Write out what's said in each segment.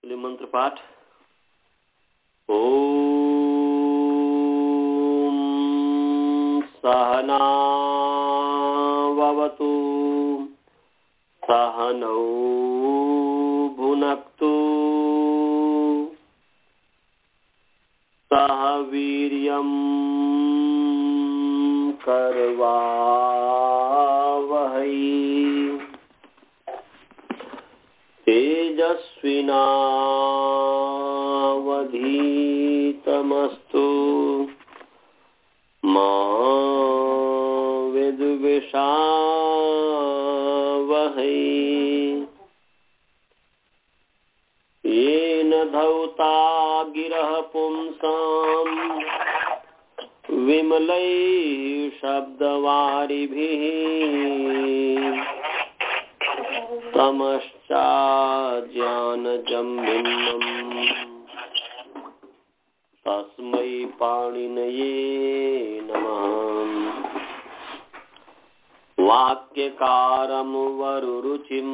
चलिए मंत्र पाठ। ओम सहना ववतु सहनौ भुनक्तु सह वीर्यं करवावहै तेजस्विनावधीतमस्तु मा विद्विषावहै। येन धौता गिरः पुंसां विमलैः शब्दवारिभिः तमश्चाज्ञानजं भिन्नम् तस्मै पाणिनये नमः। वाक्यकारं वरुरुचिं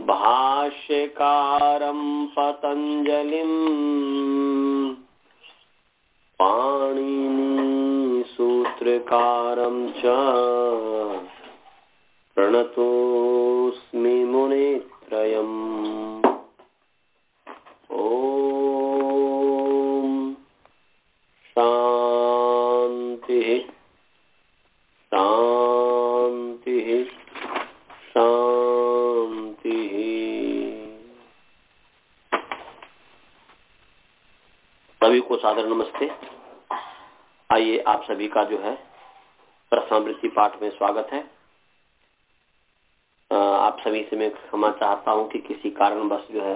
भाष्यकारं पतञ्जलिं पाणिनि सूत्रकारं च प्रणतोऽस्मि मुनित्रयम्। ओम शांति शांति शांति। सभी को सादर नमस्ते। आइए आप सभी का जो है प्रश्नावृत्ति पाठ में स्वागत है। आप सभी से मैं क्षमा चाहता हूं कि किसी कारणवश जो है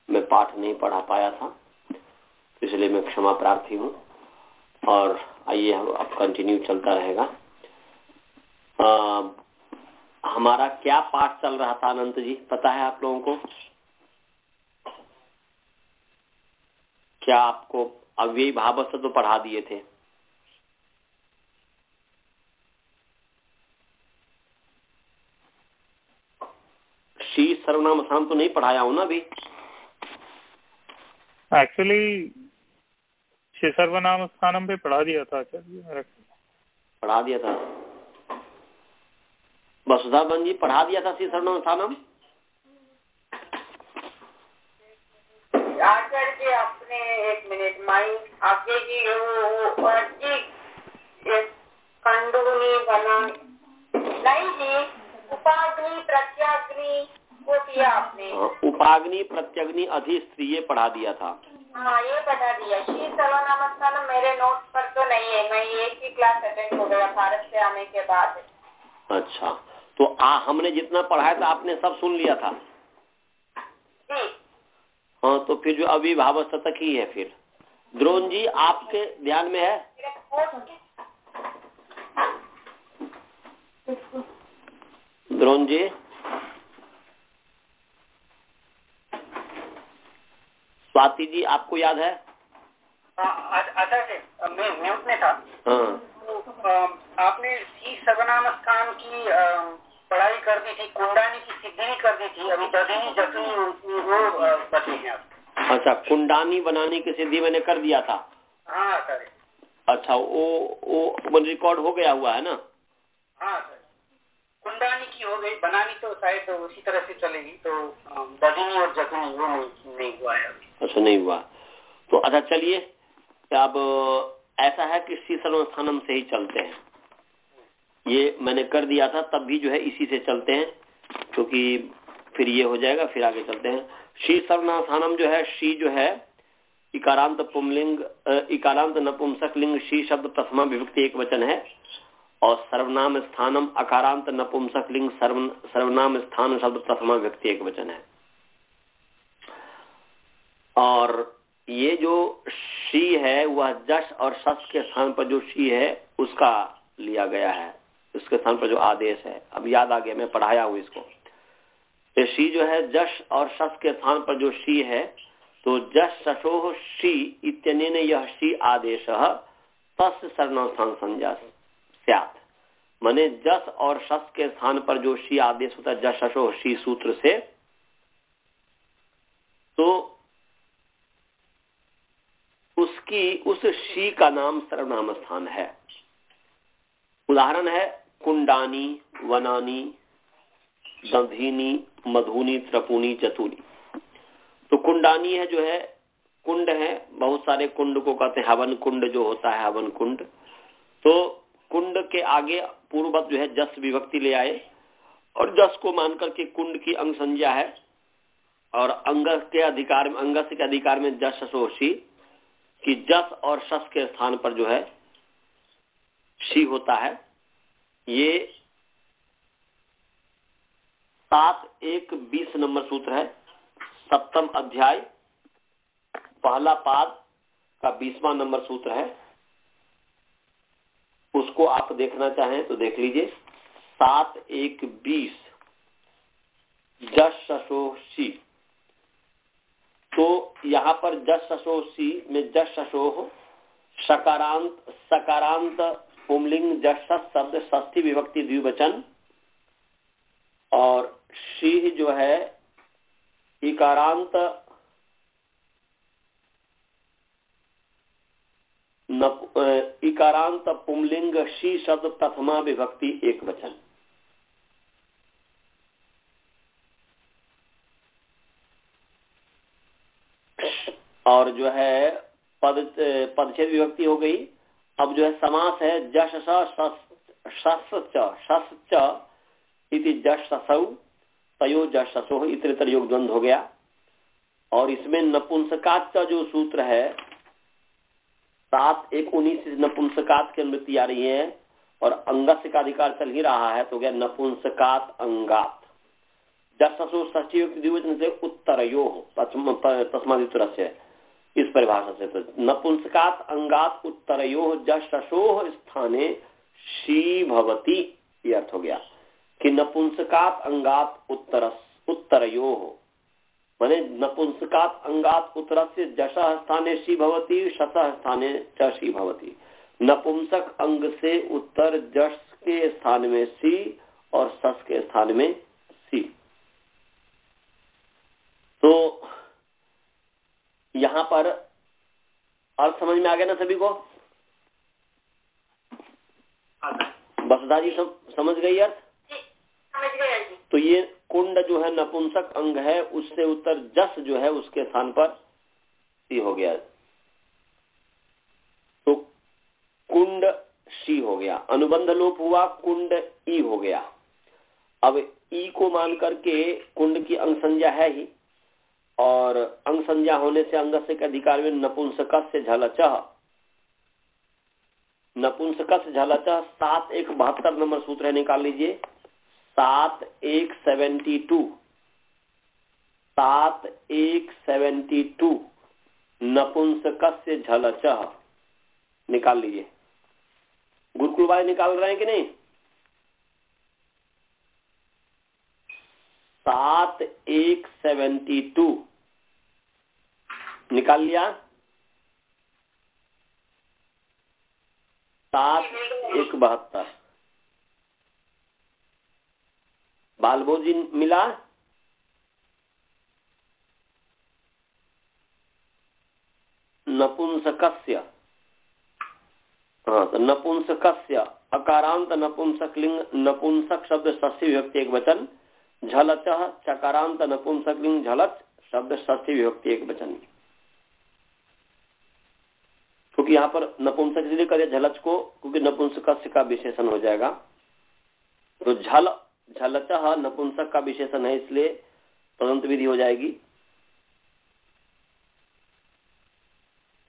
मैं पाठ नहीं पढ़ा पाया था, इसलिए मैं क्षमा प्रार्थी हूं। और आइए अब कंटिन्यू चलता रहेगा। हमारा क्या पाठ चल रहा था अनंत जी, पता है आप लोगों को? क्या आपको अव्ययी भावस्था तो पढ़ा दिए थे? शी सर्वनाम स्थान तो नहीं पढ़ाया हूं ना अभी? एक्चुअली श्री सर्वनाम स्थानम पे पढ़ा दिया था आचार्य, पढ़ा दिया था। वसुधा बहन जी पढ़ा दिया था श्री सर्वनाम स्थानम? आचार्य जी अपने एक मिनट माइंड आगे जी कंडूनी बना नहीं जी, उपाग्नि प्रत्याग्नि वो किया आपने। उपाग्नि प्रत्यग्नि अधिस्त्रीय पढ़ा दिया था। हाँ ये बता दिया। श्री सर्वनाम मेरे नोट्स पर तो नहीं है, मैं एक ही क्लास अटेंड हो गया भारत से आने के बाद। अच्छा, तो हमने जितना पढ़ाया था आपने सब सुन लिया था जी? हाँ, तो फिर जो अविभावस्था तक ही है। फिर द्रोण जी आपके ध्यान में है? द्रोण जी स्वाति जी आपको याद है? अच्छा जी, मैं म्यूट में था। हाँ। आपने श्री सर्वनाम स्थान की पढ़ाई कर दी थी, कुंडानी की सिद्धि भी कर दी थी, अभी दधीनी जखनी वो बची है। अच्छा, कुंडानी बनाने की सिद्धि मैंने कर दिया था। हाँ सर। अच्छा, वो रिकॉर्ड हो गया हुआ है ना? हाँ सर, कुंडानी की हो गई, बनानी तो शायद उसी तरह से चलेगी, तो दधीनी और जखनी वो नहीं हुआ है अभी। अच्छा, नहीं हुआ तो अच्छा चलिए, अब ऐसा है कि श्री सर्वनाम से ही चलते हैं। ये मैंने कर दिया था, तब भी जो है इसी से चलते हैं, क्योंकि फिर ये हो जाएगा, फिर आगे चलते हैं। श्री सर्वनाम जो है, श्री जो है इकारांत पुंलिंग, इकारांत नपुंसक लिंग श्री शब्द प्रथमा विभक्ति एक वचन है, और सर्वनाम स्थानम अकारांत नपुंसक लिंग सर्वनाम स्थान शब्द प्रथमा विभक्ति एक वचन है। और ये जो शी है वह जश और शस के स्थान पर जो शी है उसका लिया गया है, उसके स्थान पर जो आदेश है। अब याद आ गया, मैं पढ़ाया हूं इसको। तो शी जो है जश और शस के स्थान पर जो शी है, तो जश शशोह शी इत्यनेन यह शी आदेश तस्य सर्वनाम स्थान संज्ञा स्यात्। माने जस और शस के स्थान पर जो शी आदेश होता है, जस शशोह शी सूत्र से, तो उसकी उस शी का नाम सर्वनाम स्थान है। उदाहरण है कुंडानी, वनानी, दधीनी, मधुनी, त्रपुनी, चतुनी। तो कुंडानी है जो है कुंड है, बहुत सारे कुंड को कहते हैं हवन कुंड, जो होता है हवन कुंड। तो कुंड के आगे पूर्ववत जो है जस विभक्ति ले आए और जस को मान करके कुंड की अंग संज्ञा है और अंगस के अधिकार में जस शशोषी कि जस और शस के स्थान पर जो है शी होता है। ये 7.1.20 नंबर सूत्र है, 7वां अध्याय पहला पाद का 20वां नंबर सूत्र है। उसको आप देखना चाहें तो देख लीजिए। 7.1.20 जस शशोषी। तो यहाँ पर जस शशोषी में जस शशोह सकारांत पुंलिंग जस शब्द षष्ठी विभक्ति द्विवचन और शी जो है इकारांत पुंलिंग शी शब्द प्रथमा विभक्ति एक वचन। और जो है पदच्छेद विभक्ति हो गई। अब जो है समास है जश इति जश ससौ तयो जश ससो इतर योग द्वंद्व हो गया। और इसमें नपुंसकात का जो सूत्र है 7.1.19 नपुंसकात की अनुवृत्ति आ रही है और अंगस्य का अधिकार चल ही रहा है, तो गया नपुंसकात अंगात। जस ससो षष्ठी युक्त द्विवचन से उत्तरयो तस्मादितर से इस परिभाषा से। तो नपुंसकात अंगात उत्तरयो जस शशोह स्थाने शी भवती, ये अर्थ हो गया कि नपुंसकात अंगात उत्तरयो माने नपुंसकात अंगात उत्तरस्य जश स्थाने शी भवती शस स्थाने च शी भवती। नपुंसक अंग से उत्तर जस के स्थान में सी और सस के स्थान में सी। तो यहां पर अर्थ समझ में आ गया ना सभी को? बसदा जी समझ गई अर्थ? समझ गया जी। तो ये कुंड जो है नपुंसक अंग है, उससे उत्तर जस जो है उसके स्थान पर सी हो गया। तो कुंड शी हो गया, अनुबंध लोप हुआ, कुंड ई हो गया। अब ई को मान करके कुंड की अंग संज्ञा है ही, और अंग संज्ञा होने से अंगस्य के अधिकार में नपुंसकस्य झलचः 7.1.72 नंबर सूत्र है, निकाल लीजिए। 7.1.72 नपुंसकस्य झलचः निकाल लीजिए। गुरुकुल वाले निकाल रहे हैं कि नहीं? 7.1.72 निकाल लिया। 7.1.72 बालबोजी मिला? नपुंसकस्य, हाँ, तो नपुंसकस्य अकारांत नपुंसक लिंग नपुंसक शब्द षष्ठी विभक्ति एक वचन, झलचः चकारांत नपुंसक लिंग झलच शब्द षष्ठी विभक्ति एक वचन। क्योंकि यहाँ पर नपुंसक इसलिए करे झलच को, क्योंकि नपुंसकस्य का विशेषण हो जाएगा। तो झलचः नपुंसक का विशेषण है, इसलिए तदंत विधि हो जाएगी।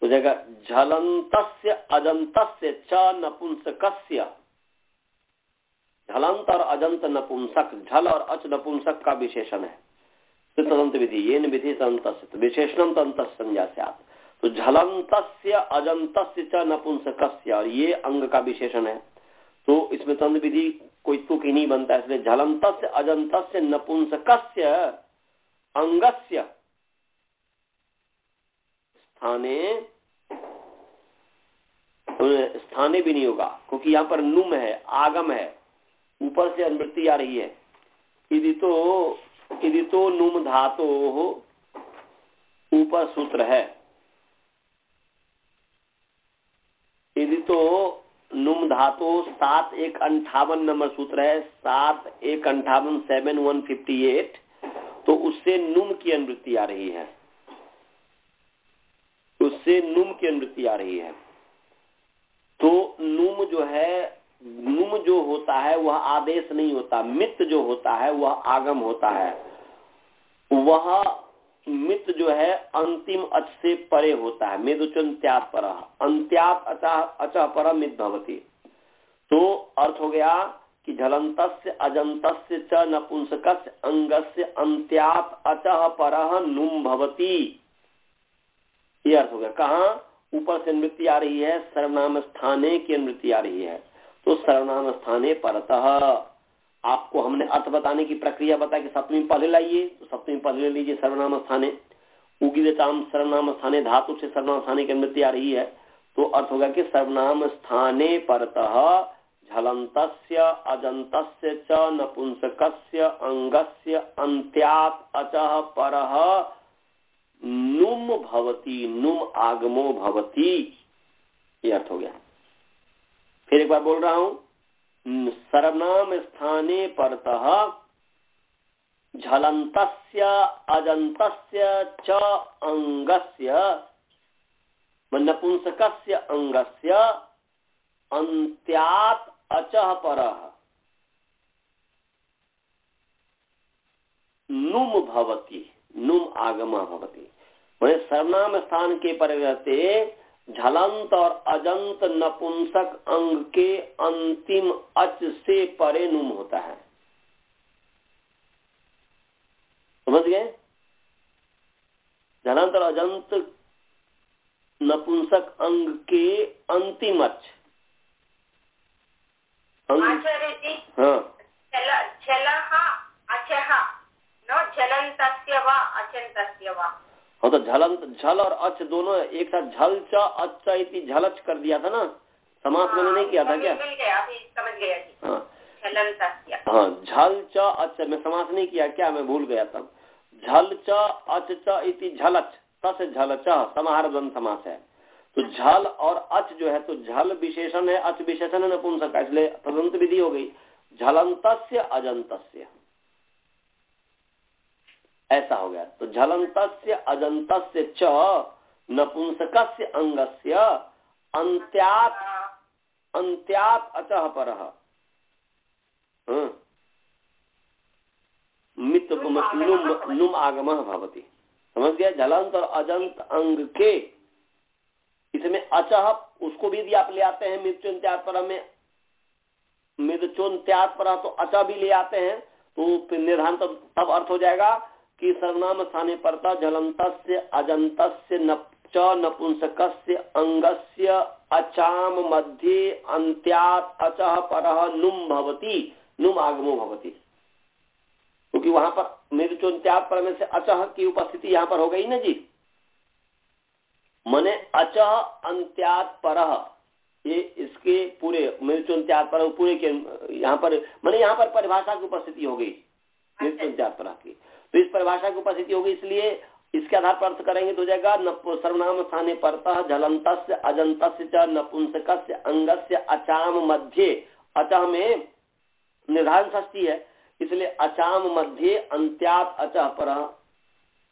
हो जाएगा झलंतस्य अजंतस्य च नपुंसकस्य। झलंत और अजंत नपुंसक, झल और अच नपुंसक का विशेषण है। तो तदंत विधि येन विधि तदंतस्य विशेषणम तदंत संज्ञा स्यात्। तो झलंतस्य अजंतस्य च नपुंसकस्य, और ये अंग का विशेषण है, तो इसमें तदंत विधि कोई तुक ही नहीं बनता। इसलिए झलंतस्य अजंतस्य नपुंसकस्य अंगस्य स्थाने भी नहीं होगा, क्योंकि यहाँ पर नुम है, आगम है, ऊपर से अनुवृत्ति आ रही है। इदितो नुम धातो ऊपर सूत्र है, यदि तो नुम धातु 7-1-58 नंबर सूत्र है, 7-1-58 7-1-58, तो उससे नुम की अनुवृत्ति आ रही है, उससे नुम की अनुवृत्ति आ रही है। तो नुम जो है, नुम जो होता है वह आदेश नहीं होता, मित जो होता है वह आगम होता है। वह मित जो है अंतिम अच से परे होता है, मेदुचंत्यात पर, अंत्यात अचः पर मित भवति। तो अर्थ हो गया कि झलंतस्य अजंतस्य च नपुंसकस्य अंगस्य अंत्यात अचः परः नुम भवति, ये अर्थ हो गया। कहाँ ऊपर से अनुवृत्ति आ रही है, सर्वनाम स्थाने की अनुवृत्ति आ रही है, तो सर्वनाम स्थाने परतः। आपको हमने अर्थ बताने की प्रक्रिया बता कि सप्तमी पहले लाइए, तो सप्तमी पहले लीजिए सर्वनाम स्थाने, उगिदताम सर्वनाम स्थाने धातु से सर्वनाम स्थाने की अनुवृत्ति आ रही है, तो अर्थ होगा कि सर्वनाम स्थाने परतः झलंतस्य अजंतस्य च नपुंसकस्य अंगस्य अंत्यात अचः परः नुम भवति, नुम आगमो भवति, ये अर्थ हो गया। फिर एक बार बोल रहा हूं, सर्वनाम स्थाने परतः झलंतस्य अजंतस्य च अंगस्य नपुंसकस्य अंगस्य अंत्यात अचः परः नुम भवति, नुम आगम भवति। मैंने सर्वनाम स्थान के परे रहते झलंत और अजंत नपुंसक अंग के अंतिम अच से परे नुम होता है, समझ गए? झलंत और अजंत नपुंसक अंग के अंतिम अच आचार्य जी, हाँ, झलंतस्य वा अचंतस्य वा। हाँ, तो झलंत, झल और अच दोनों एक साथ, झल च अच इति झलच कर दिया था ना, समास मैंने नहीं किया था क्या? मिल गया, अभी समझ गया जी। हाँ, झलंतस्य, हाँ, झल च अच में समास नहीं किया क्या? मैं भूल गया तब। झल च अच च इति झलच, तस झल च समाहार द्वंद समास है। तो झल और अच जो है, तो झल विशेषण है, अच विशेषण है नपुंसक का, इसलिए तदंत विधि हो गई झलंतस्य अजंतस्य, ऐसा हो गया। तो झलंतस्य अजंतस्य च नपुंसकस्य अंगस्य अंत्यात अंत्यात अचः परः मित नुम आगमः भवति, समझ गया? झलंत और अजंत अंग के, इसमें अचः उसको भी यदि आप ले आते हैं मृत्युन्त्यात पर में, मृत्युन्त्यात पर तो अचः भी ले आते हैं, तो निर्धारण तब अर्थ हो जाएगा कि सर्वनाम स्थाने परतः झलंतस्य अजंतस्य च नपुंसकस्य अंगस्य अचाम मध्ये अंत्यात अचः परः नुम भवति, नुम आगमो भवति। क्योंकि वहां पर मृत्युन्त्यात पर में से अचः की उपस्थिति यहाँ पर हो गई ना जी, मने अचः अंत्यात परः, ये इसके पूरे मृत्युन्त्यात पर पूरे के यहाँ पर, मने यहाँ पर परिभाषा की उपस्थिति हो गई मृत्युन्त्यात परः की, तो इस परिभाषा की उपस्थिति होगी, इसलिए इसके आधार पर अर्थ करेंगे तो हो जाएगा सर्वनाम स्थाने परतः झलंतस्य अजंतस्य च नपुंसकस्य अंगस्य अचाम मध्ये, अचः में निर्धारण षष्ठी है, इसलिए अचाम मध्ये अंत्यात अचः परः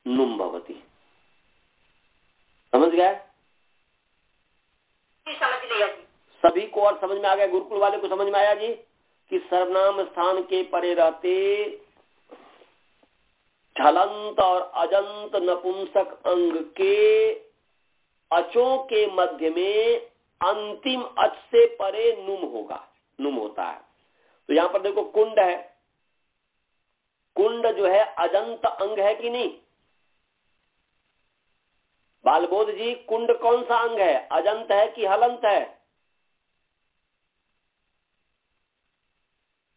नुम भवति। समझ गए? समझ लिया जी। सभी को और समझ में आ गया? गुरुकुल वाले को समझ में आया जी कि सर्वनाम स्थान के परे रहते झलंत और अजंत नपुंसक अंग के अचों के मध्य में अंतिम अच से परे नुम होगा, नुम होता है। तो यहां पर देखो कुंड है, कुंड जो है अजंत अंग है कि नहीं? बालबोध जी, कुंड कौन सा अंग है, अजंत है कि हलंत है?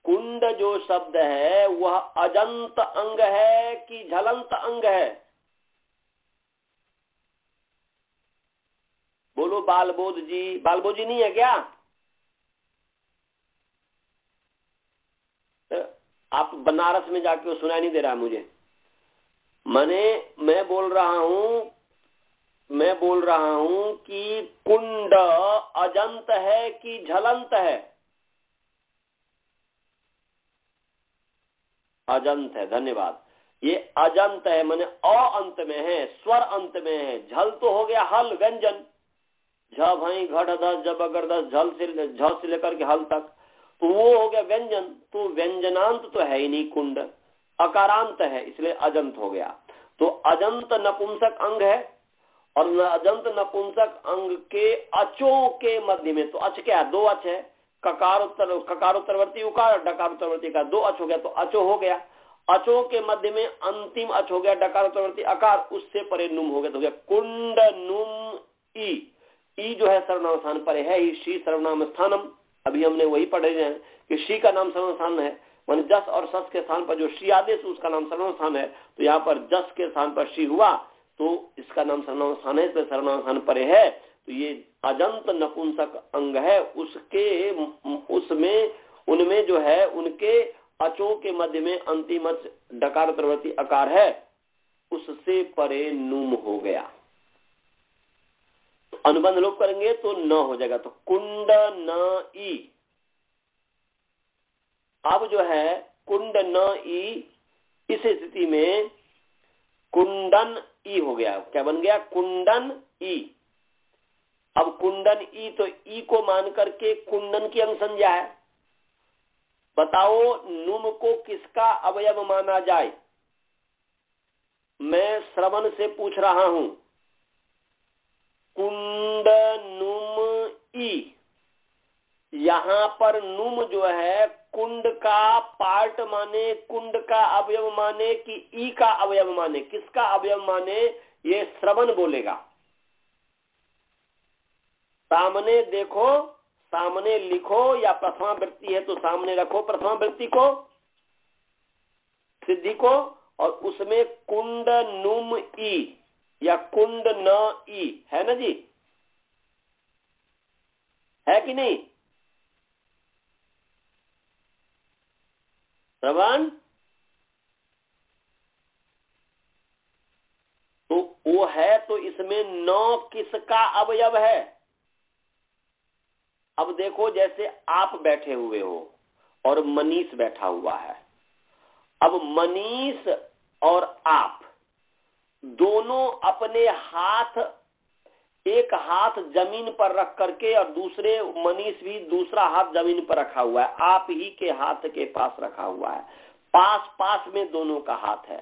कुंड जो शब्द है वह अजंत अंग है कि झलंत अंग है? बोलो बालबोध जी। बालबोध जी नहीं है क्या? आप बनारस में जाके सुनाई नहीं दे रहा मुझे। मैं बोल रहा हूं मैं बोल रहा हूं कि कुंड अजंत है कि झलंत है? अजंत है, धन्यवाद। ये अजंत है, माने अ अंत में है, स्वर अंत में है। झल तो हो गया हल, व्यंजन, झ भाई घट दस जब अगर दस, झल से झ से लेकर के हल तक, तो वो हो गया व्यंजन। तो व्यंजनांत तो है ही नहीं कुंड, अकारांत है, इसलिए अजंत हो गया। तो अजंत नपुंसक अंग है, और अजंत नपुंसक अंग के अचों के मध्य में, तो अच क्या है? दो अच है, ककार उत्तरवर्ती उकार, डकार उत्तरवर्ती का, दो अच हो गया, तो अचो हो गया। अचों के मध्य में अंतिम अच हो गया, डकार उत्तरवर्ती अकार, उससे परे नुम हो गया, तो हो गया कुंड नुम ई। ई जो है सर्वनाम स्थान पर है ही, श्री सर्वनाम स्थानम। अभी हमने वही पढ़े हैं कि श्री का नाम सर्वनाम स्थान है, मान जस और सस के स्थान पर जो श्री आदेश उसका नाम सर्वनाम स्थान है। तो यहाँ पर जस के स्थान पर श्री हुआ तो इसका नाम सर्वनाम स्थान है, इसलिए सर्वनाम स्थान पर है। तो ये अजंत नपुंसक अंग है, उसके उसमें उनमें जो है उनके अचों के मध्य में अंतिम अच डकार उत्तरवर्ती अकार है, उससे परे नुम हो गया। तो अनुबंध लोप करेंगे तो न हो जाएगा, तो कुंड न ई। अब जो है कुंड न ई, इस स्थिति में कुंडन ई हो गया। क्या बन गया? कुंडन ई। अब कुंडन ई, तो ई को मान करके कुंडन की अंग संज्ञा है। बताओ नुम को किसका अवयव माना जाए? मैं श्रवण से पूछ रहा हूं। कुंड नुम ई, यहां पर नुम जो है कुंड का पार्ट माने, कुंड का अवयव माने कि ई का अवयव माने? किसका अवयव माने ये श्रवण बोलेगा। सामने देखो, सामने लिखो, या प्रथमा वृत्ति है तो सामने रखो प्रथमा वृत्ति को, सिद्धि को, और उसमें कुंड नुम ई या कुंड न ई है ना जी, है कि नहीं? श्रवण तो वो है, तो इसमें नौ किसका अवयव है? अब देखो, जैसे आप बैठे हुए हो और मनीष बैठा हुआ है। अब मनीष और आप दोनों अपने हाथ, एक हाथ जमीन पर रख करके और दूसरे मनीष भी दूसरा हाथ जमीन पर रखा हुआ है, आप ही के हाथ के पास रखा हुआ है, पास पास में दोनों का हाथ है।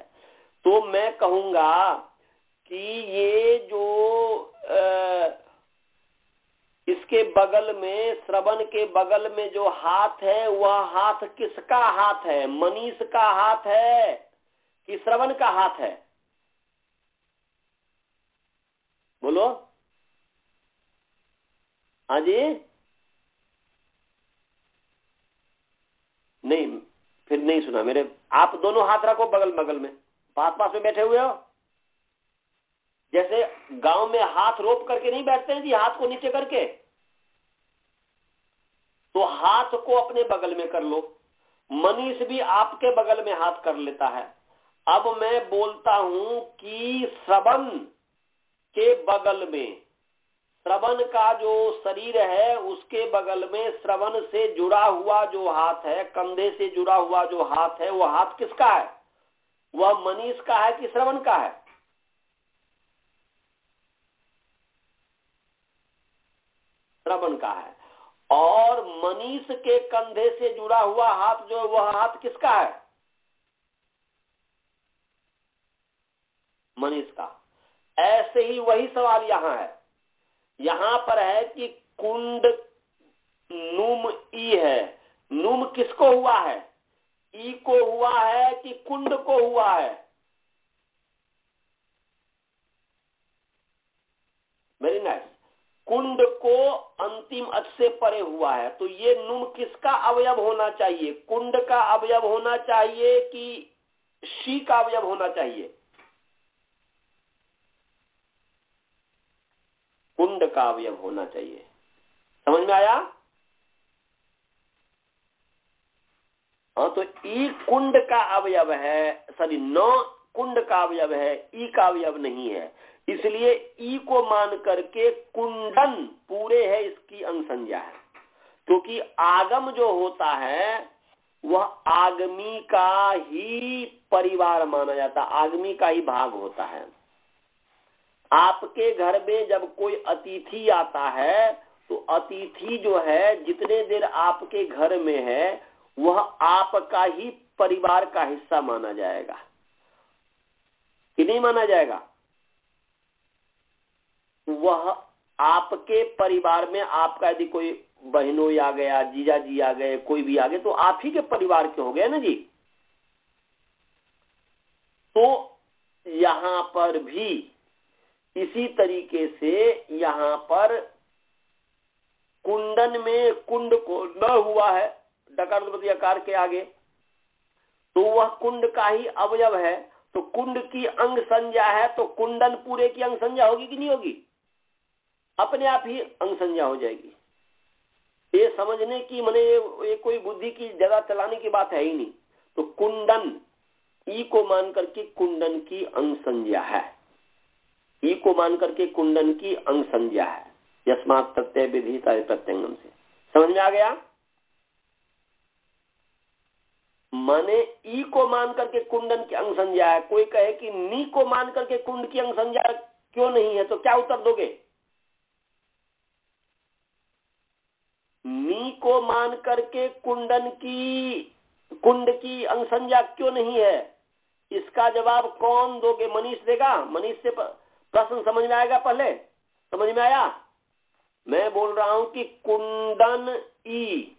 तो मैं कहूंगा कि ये जो इसके बगल में, श्रवण के बगल में जो हाथ है, वह हाथ किसका हाथ है? मनीष का हाथ है कि श्रवण का हाथ है? बोलो। हाँ जी, नहीं, फिर नहीं सुना मेरे। आप दोनों हाथ रखो बगल बगल में, पास पास में बैठे हुए हो। जैसे गांव में हाथ रोप करके नहीं बैठते हैं जी, हाथ को नीचे करके, तो हाथ को अपने बगल में कर लो। मनीष भी आपके बगल में हाथ कर लेता है। अब मैं बोलता हूं कि श्रवण के बगल में, श्रवण का जो शरीर है उसके बगल में श्रवण से जुड़ा हुआ जो हाथ है, कंधे से जुड़ा हुआ जो हाथ है, वह हाथ किसका है? वह मनीष का है कि श्रवण का है? श्रवण का है। और मनीष के कंधे से जुड़ा हुआ हाथ जो है, वह हाथ किसका है? मनीष का। ऐसे ही वही सवाल यहां है। यहां पर है कि कुंड नुम ई है, नुम किसको हुआ है? ई को हुआ है कि कुंड को हुआ है? Very nice. कुंड को अंतिम अच से परे हुआ है, तो ये नुम किसका अवयव होना चाहिए? कुंड का अवयव होना चाहिए कि शी का अवयव होना चाहिए? कुंड का अवयव होना चाहिए। समझ में आया? हाँ, तो ई कुंड का अवयव है, सॉरी, नौ कुंड का अवयव है, ई का अवयव नहीं है। इसलिए ई को मान करके कुंडन पूरे है इसकी अंग संज्ञा है, क्योंकि आगम जो होता है वह आगमी का ही परिवार माना जाता है, आगमी का ही भाग होता है। आपके घर में जब कोई अतिथि आता है तो अतिथि जो है जितने देर आपके घर में है वह आपका ही परिवार का हिस्सा माना जाएगा कि नहीं माना जाएगा? वह आपके परिवार में आपका यदि कोई बहनों आ गया, जीजा जी आ गए, कोई भी आ गए तो आप ही के परिवार के हो गए ना जी। तो यहां पर भी इसी तरीके से यहां पर कुंडन में कुंड को न हुआ है डकार आकार के आगे, तो वह कुंड का ही अवयव है, तो कुंड की अंग संज्ञा है, तो कुंडन पूरे की अंग संज्ञा होगी कि नहीं होगी? अपने आप ही अंग संज्ञा हो जाएगी। ये समझने की माने ये कोई बुद्धि की ज्यादा चलाने की बात है ही नहीं। तो कुंडन ई को मान करके कुंडन की अंग संज्ञा है, ई को मान करके कुंडन की अंग संज्ञा है, यस्मात् प्रत्यय विधिता प्रत्यंगम से। समझ में आ गया? माने ई को मान करके कुंडन की अंग संज्ञा है। कोई कहे कि नी को मान करके कुंड की अंग संज्ञा क्यों नहीं है, तो क्या उत्तर दोगे? नी को मान करके कुंड की अंग संज्ञा क्यों नहीं है, इसका जवाब कौन दोगे? मनीष देगा। मनीष से प्रश्न समझ में आएगा? पहले समझ में आया? मैं बोल रहा हूं कि कुंडन ई,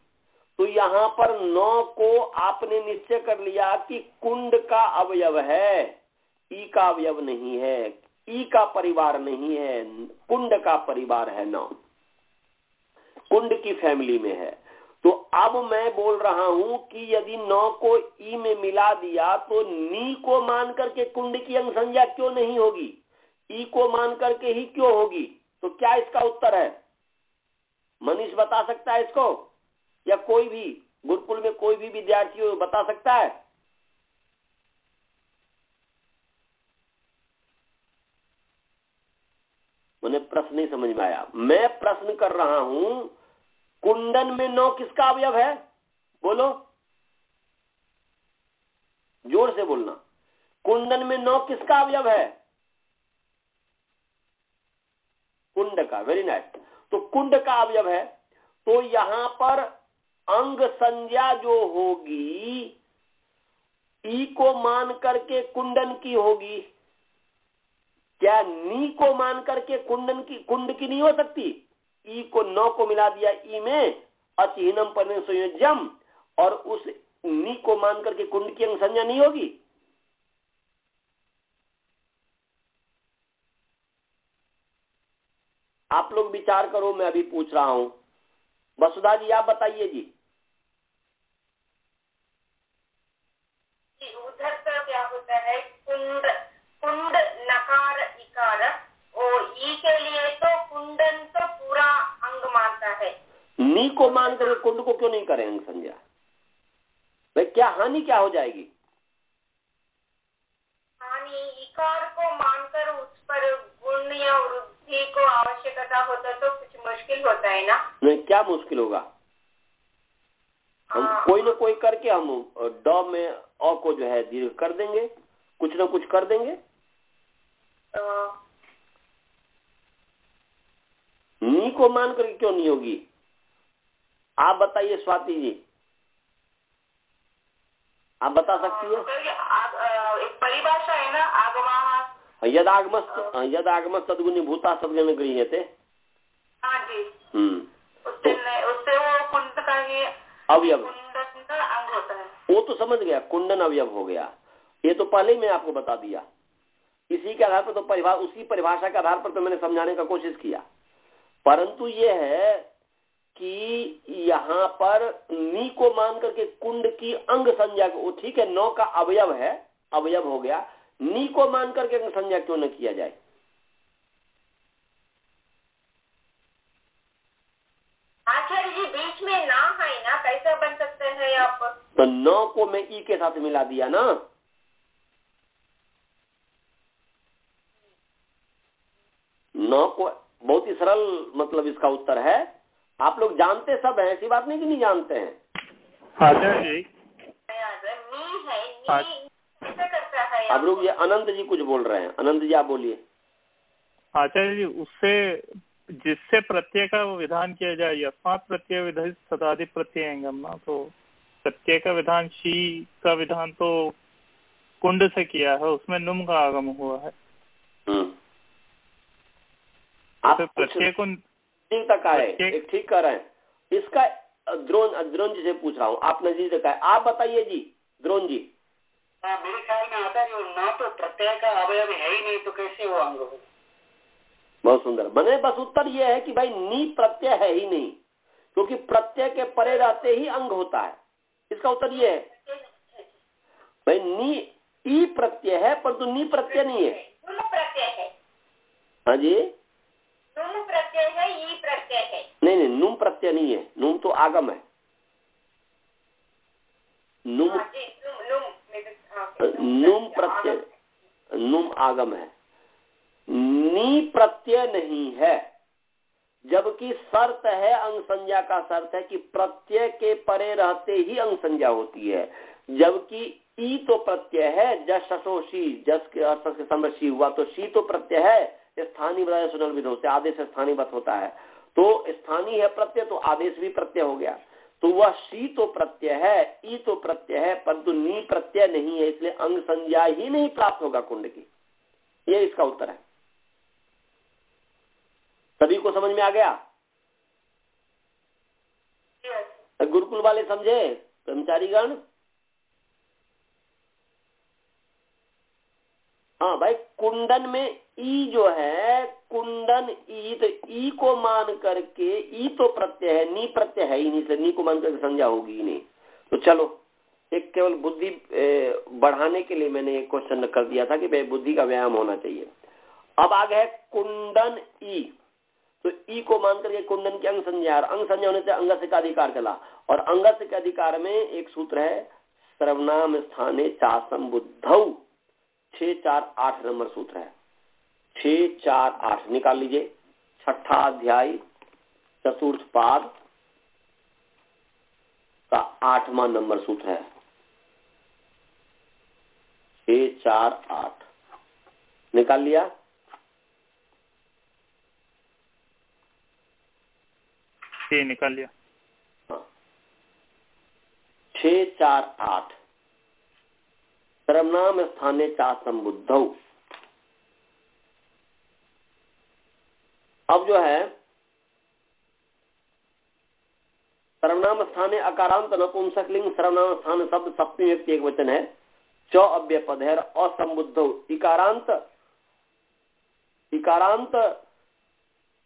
तो यहां पर नौ को आपने निश्चय कर लिया कि कुंड का अवयव है, ई का अवयव नहीं है, ई का परिवार नहीं है, कुंड का परिवार है, नौ कुंड की फैमिली में है। तो अब मैं बोल रहा हूं कि यदि नौ को ई में मिला दिया तो नी को मान करके कुंड की अंग संज्ञा क्यों नहीं होगी, ई को मान करके ही क्यों होगी? तो क्या इसका उत्तर है? मनीष बता सकता है इसको, या कोई भी गुरुकुल में कोई भी विद्यार्थी बता सकता है? मैंने प्रश्न नहीं समझ में आया। मैं प्रश्न कर रहा हूं कुंडन में नौ किसका अवयव है? बोलो, जोर से बोलना। कुंडन में नौ किसका अवयव है? कुंड का। Very nice. तो कुंड का अवयव है, तो यहां पर अंग संज्ञा जो होगी ई को मान करके कुंडन की होगी। क्या नी को मान करके कुंड की नहीं हो सकती? ई को नौ को मिला दिया ई में, अचिह्नम पर संयोज्यम, और उस नी को मान करके कुंड की अंग संज्ञा नहीं होगी? आप लोग विचार करो, मैं अभी पूछ रहा हूं। वसुधा जी आप बताइए जी। उधर का क्या होता है? कुंड नकार इकार, और ई के लिए तो कुंडन तो पूरा अंग मानता है। नी को मान कर कुंड को क्यों नहीं करें अंग संज्ञा? भाई क्या हानि क्या हो जाएगी? हानि इकार को मानकर उस पर गुण या वृद्धि को आवश्यकता होता तो कुछ मुश्किल होता है ना? नहीं, क्या मुश्किल होगा? हम कोई न कोई करके हम ड में अ को जो है दीर्घ कर देंगे, कुछ न कुछ कर देंगे। नी को मान करके क्यों नहीं होगी? आप बताइए स्वाति जी, आप बता सकती है? एक परिभाषा है ना, आगमा यदागमस तद्गुणी भूता सद्गुण गृह्यते। हाँ जी। उससे वो कुंड का ही अवयव, कुंडन का अंग होता है। वो तो समझ गया, कुंडन अवयव हो गया। ये तो पहले ही मैं आपको बता दिया। इसी के आधार पर तो उसी परिभाषा के आधार पर तो मैंने समझाने का कोशिश किया। परंतु ये है कि यहाँ पर नी को मान करके कुंड की अंग संज्ञा को, ठीक है नौ का अवयव है, अवयव हो गया, नी को मान करके अंग संज्ञा क्यों न किया जाए? आचार्य जी बीच में ना है ना, कैसा बन सकते हैं आप? तो नौ को मैं ई के साथ मिला दिया ना, 9 को बहुत ही सरल मतलब इसका उत्तर है। आप लोग जानते सब है, ऐसी बात नहीं कि नहीं जानते हैं। आचार्य जी कैसे करता है? अब रुक, ये अनंत जी कुछ बोल रहे हैं। अनंत जी आप बोलिए। आचार्य जी, उससे जिससे प्रत्यय का विधान किया जाए, यस्मात् प्रत्यय विधित सदादि प्रत्यय अंगम, तो प्रत्यय का विधान शी का विधान तो कुंड से किया है, उसमें नुम का आगम हुआ है। आप तो प्रत्यय को ठीक तक आए, एक ठीक कर रहे हैं। इसका द्रोण जी से पूछ रहा हूँ, आप नजीक तक आए, आप बताइए जी द्रोण जी। मेरे ख्याल में आता है ना, तो प्रत्यय का अवयव है ही नहीं, तो कैसे वो अंग हो? बहुत सुंदर। बने बस उत्तर ये है कि भाई नी प्रत्यय है ही नहीं, क्योंकि प्रत्यय के परे रहते ही अंग होता है। इसका उत्तर ये है भाई नी ई प्रत्यय है, परंतु नी प्रत्यय नहीं है। प्रत्यय है। हाँ जी, नुम प्रत्यय है, ई प्रत्यय है। नहीं नहीं, नुम प्रत्यय नहीं है, नुम तो आगम है। नुम नुम प्रत्यय, नुम आगम है, नी प्रत्यय नहीं है। जबकि शर्त है, अंग संज्ञा का शर्त है कि प्रत्यय के परे रहते ही अंग संज्ञा होती है। जबकि ई तो प्रत्यय है, जस शशो शी, जस के अर्थ से समृद्धि हुआ तो शी तो प्रत्यय है। स्थानीय बजाय सुनल विधो से आदेश स्थानीयवत होता है, तो स्थानीय है प्रत्यय, तो आदेश भी प्रत्यय हो गया। तो वह शी तो प्रत्यय है, ई तो प्रत्यय है, परंतु नी प्रत्यय नहीं है, इसलिए अंग संज्ञा ही नहीं प्राप्त होगा कुंड की। ये इसका उत्तर है। सभी को समझ में आ गया? गुरुकुल वाले समझे? कर्मचारीगण? हाँ भाई, कुंडन में ई जो है, कुंडन ई, तो ई को मान करके ई तो प्रत्यय है, नी प्रत्यय है ही नहीं, इसलिए नी को मान करके संज्ञा होगी ही नहीं। तो चलो, एक केवल बुद्धि बढ़ाने के लिए मैंने एक क्वेश्चन कर दिया था कि भाई बुद्धि का व्यायाम होना चाहिए। अब आ गया कुंडन ई, तो ई को मान करके कुंडन की अंग संज्ञा, अंग संज्ञा होने से अंगस्य का अधिकार चला, और अंगस्य के अधिकार में एक सूत्र है सर्वनाम स्थाने चा संबुद्धौ, 6, 4, 8 नंबर सूत्र है। 6, 4, 8 निकाल लीजिए। 6ठा अध्याय 4th पाद का 8वां नंबर सूत्र है। 6, 4, 8 निकाल लिया? निकाल लिया। हाँ, 6, 4, 8 सर्वनाम स्थाने चा संबुद्धौ। अब जो है सर्वनाम स्थाने अकारांत नपुंसकलिंग सर्वनाम स्थान शब्द सप्तमी व्यक्ति एक वचन है, च अव्यय पद है, असंबुद्धौ इकारांत, इकारांत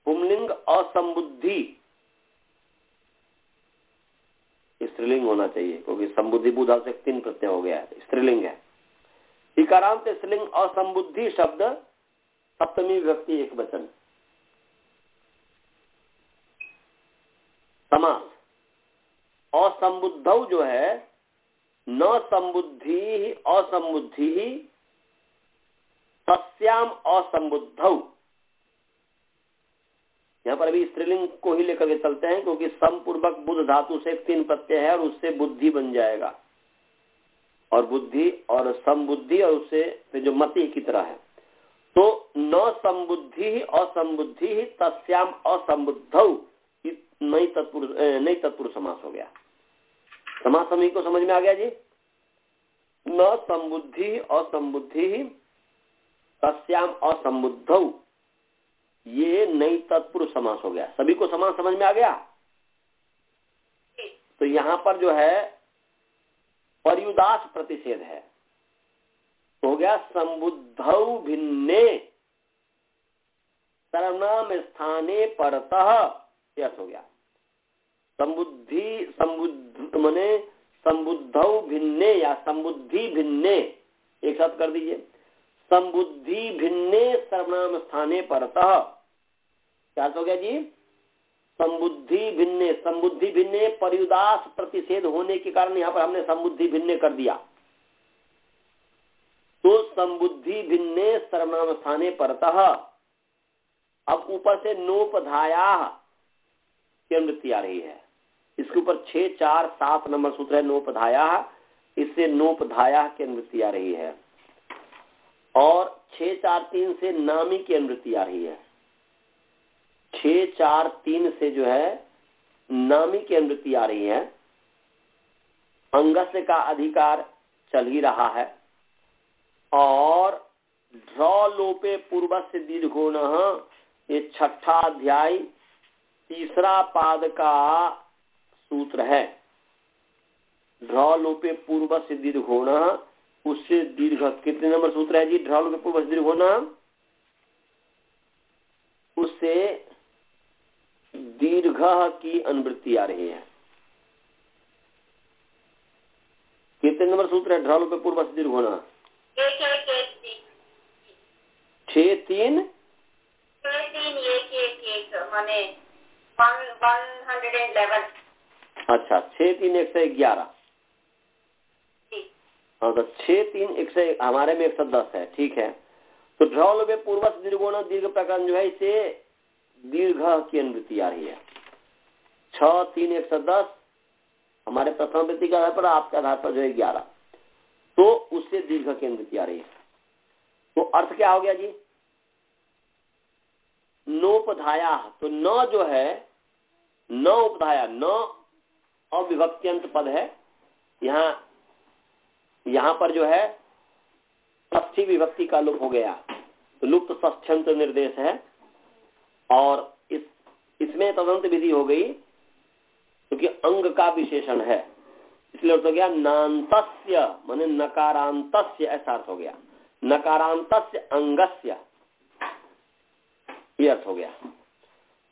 पुंलिंग असंबुद्धि स्त्रीलिंग होना चाहिए, क्योंकि संबुद्धि बुधा से 3 प्रत्यय हो गया है, स्त्रीलिंग है। इकारांत स्त्रीलिंग असंबुद्धि शब्द सप्तमी व्यक्ति एक वचन। समास असंबुद्धौ जो है, न संबुद्धि असंबुद्धि तस्याम असंबुद्धौ, यहाँ पर अभी स्त्रीलिंग को ही लेकर के चलते हैं, क्योंकि समपूर्वक बुद्ध धातु से 3 प्रत्यय है और उससे बुद्धि बन जाएगा, और बुद्धि और संबुद्धि और उससे जो मति की तरह है। तो न संबुद्धि असंबुद्धि तस्याम असंबुद्धौ नई तत्पुरुष समास हो गया। समास सभी को समझ में आ गया जी? न संबुद्धि असंबुद्धि तस्याम असंबुद्धौ, ये नई तत्पुरुष समास हो गया। सभी को समास समझ में आ गया? तो यहां पर जो है पर्युदास प्रतिषेध है, तो हो गया संबुद्धौ भिन्ने सर्वनाम स्थाने परतः, यह हो गया संबुद्धि, संबुद्ध मने संबुद्धौ भिन्ने या संबुद्धि भिन्ने, एक साथ कर दीजिए, संबुद्धि भिन्ने सर्वनाम स्थाने परतः। क्या हो गया जी? संबुद्धि भिन्ने, संबुद्धि भिन्ने पर्युदास प्रतिषेध होने के कारण यहां पर हमने संबुद्धि भिन्ने कर दिया। तो संबुद्धि भिन्ने सर्वनाम स्थाने परतः, अब ऊपर से नोपधाया की अनुवृत्ति आ रही है। इसके ऊपर 6, 4, 7 नंबर सूत्र है नोपधाया, इससे नोपधाया की अनुवृत्ति आ रही है। और 6, 4, 3 से नामी की अनुवृत्ति आ रही है। 6, 4, 3 से जो है नामी की अनुवृत्ति आ रही है। अंगस्य का अधिकार चल ही रहा है। और ड्रॉ लोपे पूर्वस्य दीर्घोणः, ये 6ठा अध्याय 3रा पाद का सूत्र है। ड्रॉ लोपे पूर्वस्य दीर्घोणः, उससे दीर्घ कितने नंबर सूत्र है जी? ड्रॉ लोपे पूर्वस्य दीर्घोणः, उससे दीर्घ की अनुवृत्ति आ रही है। कितने नंबर सूत्र है ड्रॉ लोपे पूर्वस्य दीर्घोणः? 6, 3 माने 111। अच्छा, 6, 3, 111। हाँ, तो 6, 3, 100 हमारे में 110 है। ठीक है, तो ड्रॉ लोपे पूर्वस्य दीर्घोणः दीर्घ प्रकरण जो है इसे दीर्घ की अनुवृत्ति आ रही है। 6, 3, 110 हमारे प्रथम वृत्ति के आधार पर, आपके आधार पर जो है 11, तो उससे दीर्घ की अनुवृत्ति आ रही है। तो अर्थ क्या हो गया जी? नोपधाया, तो न जो है न उपधाया, न अविभक्त्यंत पद है। यहाँ पर जो है षष्ठी विभक्ति का लोप हो गया, तो लुप्त षष्ठ्यंत निर्देश है। और इसमें तदंत विधि हो गई क्योंकि अंग का विशेषण है, इसलिए अर्थ हो गया नान्तस्य, माने नकारांतस्य, ऐसा अर्थ हो गया। नकारांतस्य अंगस्य, ये अर्थ हो गया।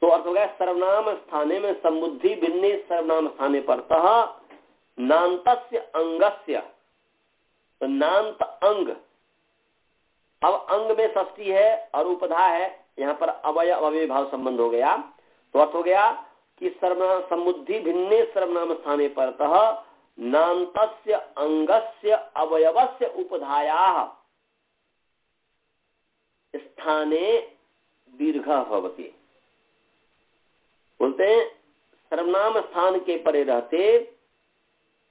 तो अर्थ हो गया सर्वनाम स्थाने में समुद्धि भिन्ने सर्वनाम स्थाने पर नान्तस्य अंगस्य, तो नान्त अंग। अब अंग में षष्ठी है और उपधा है, यहाँ पर अवय अवय भाव संबंध हो गया। तो अर्थ हो गया कि सर्वनाम समुद्धि भिन्ने सर्वनाम स्थाने पर नान्तस्य अंगस्य अवयवस्य उपधायाः स्थाने दीर्घ भवति। बोलते हैं सर्वनाम स्थान के परे रहते,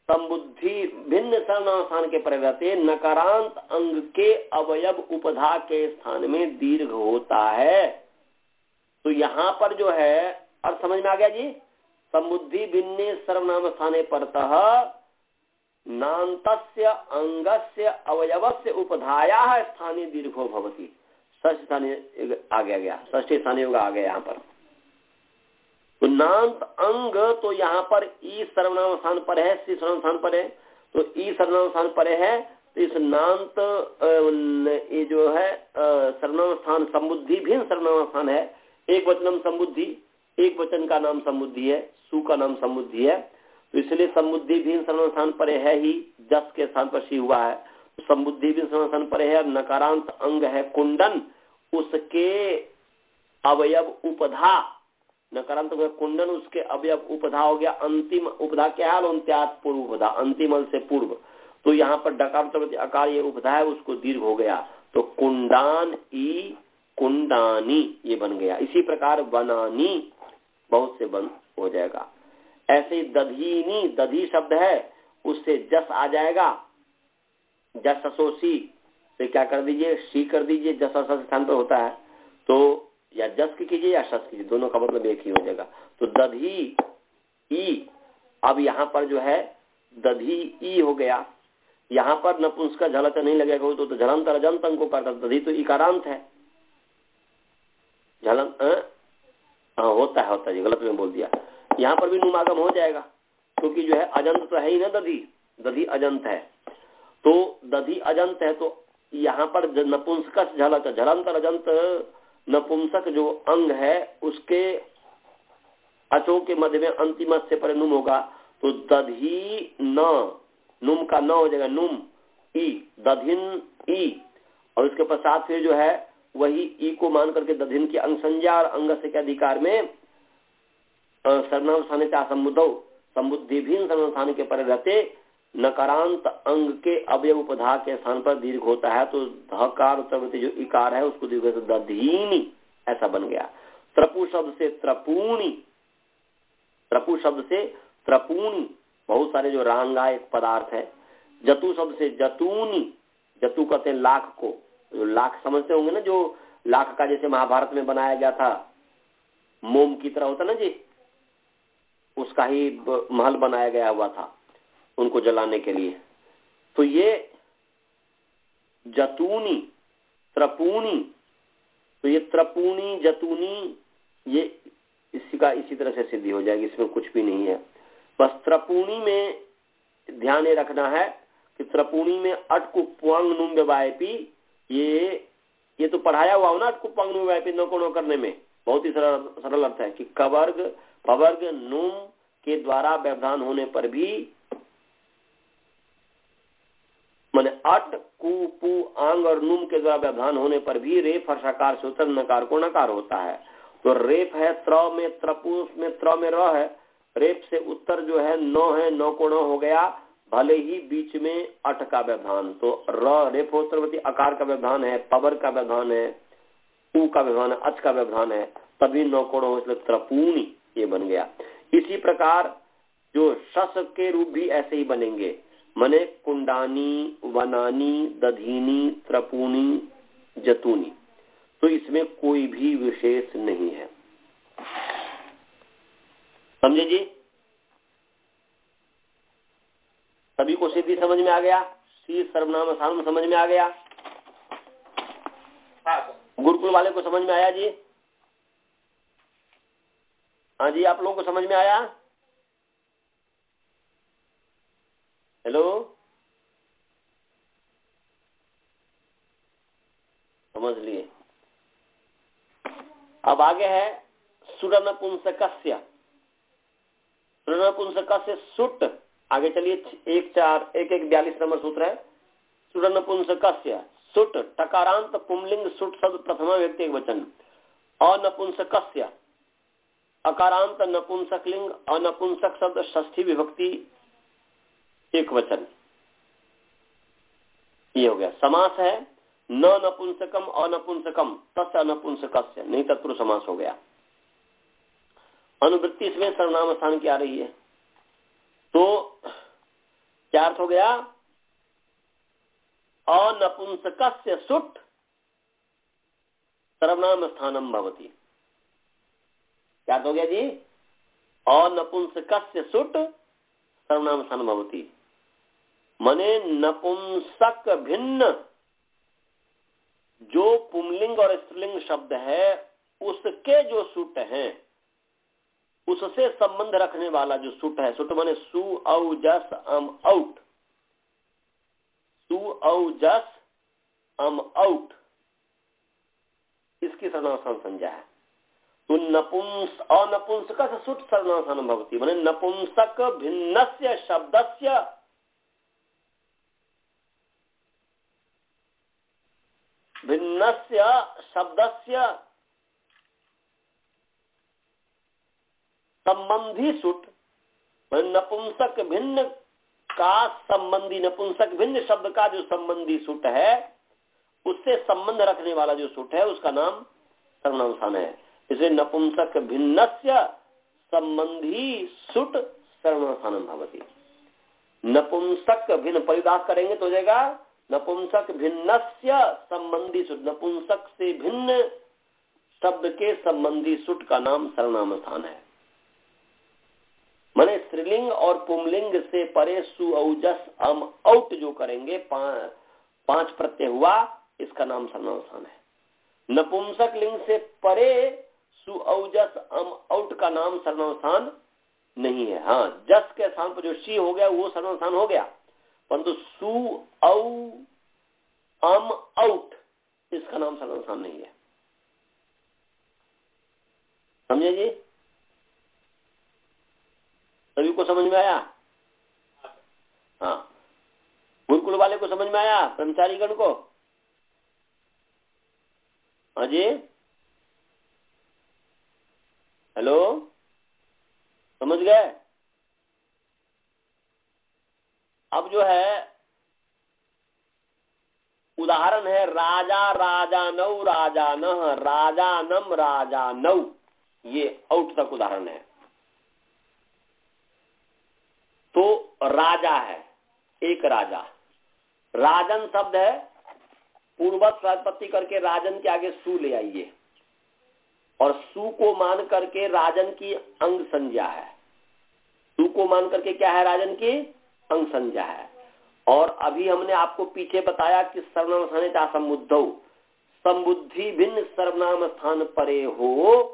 समुद्धि भिन्न सर्वनाम स्थान के परे रहते नकारांत अंग के अवयव उपधा के स्थान में दीर्घ होता है। तो यहाँ पर जो है अर्थ समझ में आ गया जी? समुद्धि भिन्ने सर्वनाम स्थाने परतः नान्तस्य अंगस्य अवयवस्य उपधायाः स्थाने दीर्घो भवति। षष्ठ स्थानीय आ गया, षष्ठी स्थानीय योग आ गया यहाँ पर। तो नान्त अंग, तो यहाँ पर ई सर्वनाम स्थान पर है, सी सर्वनाम स्थान पर है, तो ई सर्वनाम स्थान पर है। तो इस नान्त ये जो है सर्वनाम स्थान समुद्धि भिन्न सर्वनाम स्थान है। एक वचनम समुद्धि, एक वचन का नाम समुद्धि है, सु का नाम समुद्धि है, तो इसलिए समुद्धि भिन्न सर्वनाम स्थान पर है ही, जस के स्थान पर सी हुआ है। तो समुद्धि भिन्न सर्वनाम स्थान पर है। नकारांत अंग है कुंडन, उसके अवयव उपधा, नकारांत कुंडन उसके अवयव उपधा हो गया। अंतिम उपधा क्या है? अंत्यात पूर्व उपधा, अंतिम अल से पूर्व। तो यहाँ पर डकार आकार ये उपधा है, उसको दीर्घ हो गया, तो कुंडान ई कुंडानी ये बन गया। इसी प्रकार बनानी बहुत से बन हो जाएगा। ऐसे दधीनी, दधी शब्द है, उससे जस आ जाएगा, जसोसी से क्या कर दीजिए? सी कर दीजिए, जस स्थान पर होता है, तो या जस की कीजिए या शस कीजिए, दोनों का मतलब एक ही हो जाएगा। तो दधी ई, अब यहाँ पर जो है दधी ई हो गया। यहाँ पर नपुंसक झलत नहीं लगेगा, तो झलंत रजंत अंग को करता, दधी तो इकारांत है, झलन हाँ होता है जी, गलत में बोल दिया। यहाँ पर भी नुमागम हो जाएगा क्योंकि जो है अजंत तो है ही ना, दधी अजंत है, तो दधी अजंत है। तो यहाँ पर नपुंसक झलत, झलंत रजंत नपुंसक जो अंग है उसके अचो के मध्य में अंतिम से पर नुम होगा, तो दधी न, नुम का न हो जाएगा नुम ई, दधिन ई, और उसके पश्चात फिर जो है वही ई को मान करके दधिन की अंग संज्ञा और अंग से के अधिकार में सर्वनाम स्थान चाह समुद्धौ, समुद्धि भिन्न सर्वनाम स्थान के पर रहते नकारांत अंग के अवयव उपधा के स्थान पर दीर्घ होता है। तो धकार उत्तरवर्ती जो इकार है उसको दीर्घ से दधीनी ऐसा बन गया। त्रपु शब्द से त्रपूणी, त्रपु शब्द से त्रपूणी, बहुत सारे जो रांगा एक पदार्थ है। जतु शब्द से जतूनी, जतु कहते हैं लाख को, जो लाख समझते होंगे ना, जो लाख का जैसे महाभारत में बनाया गया था, मोम की तरह होता ना जी, उसका ही महल बनाया गया हुआ था उनको जलाने के लिए। तो ये जतूनी, त्रपूणी, तो ये त्रपूणी जतूनी, ये इसी तरह से सिद्धि हो जाएगी, इसमें कुछ भी नहीं है। बस त्रपूणी में ध्यान ये रखना है कि त्रपूणी में अटकु पुआंग नुम व्यवायपी, ये तो पढ़ाया हुआ हो ना, अटकु पुआंग नुम व्यवायपी नो को नो करने में बहुत ही सरल अर्थ है कि कवर्ग पवर्ग नुम के द्वारा व्यवधान होने पर भी, माने अट कु पु आंग और नुम के द्वारा व्यवधान होने पर भी रेफ हर्षाकार से उत्तर नकार को नकार होता है। तो रेफ है त्र में, त्रपुष में त्र में र है, रेफ से उत्तर जो है नौ है, नौ को नौ हो गया, भले ही बीच में अट का व्यवधान। तो र रेफोत्तरवती अकार का व्यवधान है, पवर का व्यवधान है, उ का व्यवधान है, अच का व्यवधान है, तभी नौ को नौ, इसलिए त्रपूणी ये बन गया। इसी प्रकार जो शस के रूप भी ऐसे ही बनेंगे, मने कुंडानी, वनानी, दधीनी, त्रपूणी, जतूनी। तो इसमें कोई भी विशेष नहीं है, समझे जी? सभी को सिद्धि समझ में आ गया? सी सर्वनाम स्थान समझ में आ गया? गुरुकुल वाले को समझ में आया जी? हाँ जी, आप लोगों को समझ में आया? हेलो, समझ लिए? अब आगे है सुरनपुंसकस्य, सुरनपुंसकस्य सुट। आगे चलिए 1:4 नंबर सूत्र है। सुरनपुंसकस्य सुट, टकारांत पुंलिंग सुट शब्द प्रथमा व्यक्ति एक वचन। अनपुंसकस्य अकारांत नपुंसकलिंग, अनपुंसक शब्द षष्ठी विभक्ति एक वचन। ये हो गया। समास है न नपुंसकम अनपुंसकम तस्य अनपुंसकस्य, नहीं तत्पुरुष समास हो गया। अनुवृत्ति इसमें सर्वनाम स्थान की आ रही है। तो क्या अर्थ हो गया? अनपुंसकस्य सुट सर्वनाम स्थानम भवति। क्या हो गया जी? अनपुंसकस्य सुट सर्वनाम स्थान भवति, मने नपुंसक भिन्न जो पुंलिंग और स्त्रीलिंग शब्द है उसके जो सुट हैं, उससे संबंध रखने वाला जो सुट है, सुट माने सु औ जस अम औट, सु औ जस अम औट, इसकी सर्वनाम संज्ञा है। तो अनपुंसक सुट सर्वनाम भवति, माने नपुंसक भिन्नस्य शब्दस्य भिन्नस्य शब्दस्य संबंधी सुट, नपुंसक भिन्न का संबंधी, नपुंसक भिन्न शब्द का जो संबंधी सुट है उससे संबंध रखने वाला जो सुट है उसका नाम सर्वनाम स्थान है। इसलिए नपुंसक भिन्नस्य संबंधी सुट सर्वनाम स्थानम भवति। नपुंसक भिन्न परिदास करेंगे तो हो जाएगा नपुंसक भिन्नस्य संबंधी सुट, नपुंसक से भिन्न शब्द के संबंधी सुट का नाम सर्वनाम स्थान है। माने स्त्रीलिंग और पुंलिंग से परे सु औजस अम औट जो करेंगे, पांच प्रत्यय हुआ, इसका नाम सर्वनाम स्थान है। नपुंसक लिंग से परे सु औजस अम औट का नाम सर्वनाम स्थान नहीं है। हाँ, जस के स्थान पर जो शी हो गया वो सर्वनाम स्थान हो गया, परंतु सु औ अम औट इसका नाम सर्वनाम स्थान नहीं है। समझे जी? सभी को समझ में आया? हाँ, गुरुकुल वाले को समझ में आया? कर्मचारीगण को? हाँ जी, हेलो, समझ गए? अब जो है उदाहरण है राजा राजानौ राजानः राजानम राजानौ, ये औट तक उदाहरण है। तो राजा है, एक राजा। राजन शब्द है, पूर्ववत प्रातिपत्ति करके राजन के आगे सु ले आइए, और सु को मान करके राजन की अंग संज्ञा है। सु को मान करके क्या है? राजन की अंग संज्ञा है। और अभी हमने आपको पीछे बताया कि सर्वनाम स्थाने चा समुद्धौ, संबुद्धि भिन्न सर्वनाम स्थान परे हो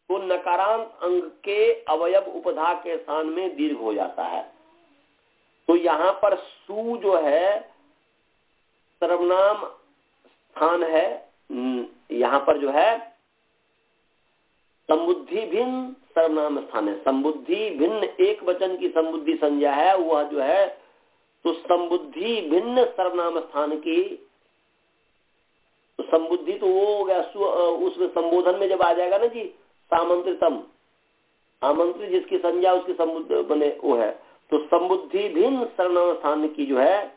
तो नकारांत अंग के अवयव उपधा के स्थान में दीर्घ हो जाता है। तो यहाँ पर सु जो है सर्वनाम स्थान है, यहाँ पर जो है संबुद्धि भिन्न सर्वनाम स्थान है। संबुद्धि भिन्न एक वचन की संबुद्धि संज्ञा है, वह जो है तो संबुद्धि भिन्न सर्वनाम स्थान की, तो संबुद्धि तो वो हो गया उसमें संबोधन में जब आ जाएगा ना जी, सामंत्रितम, आमंत्रित जिसकी संज्ञा उसकी संबुद्धि बने वो है। तो संबुद्धि भिन्न सर्वनाम स्थान की जो है,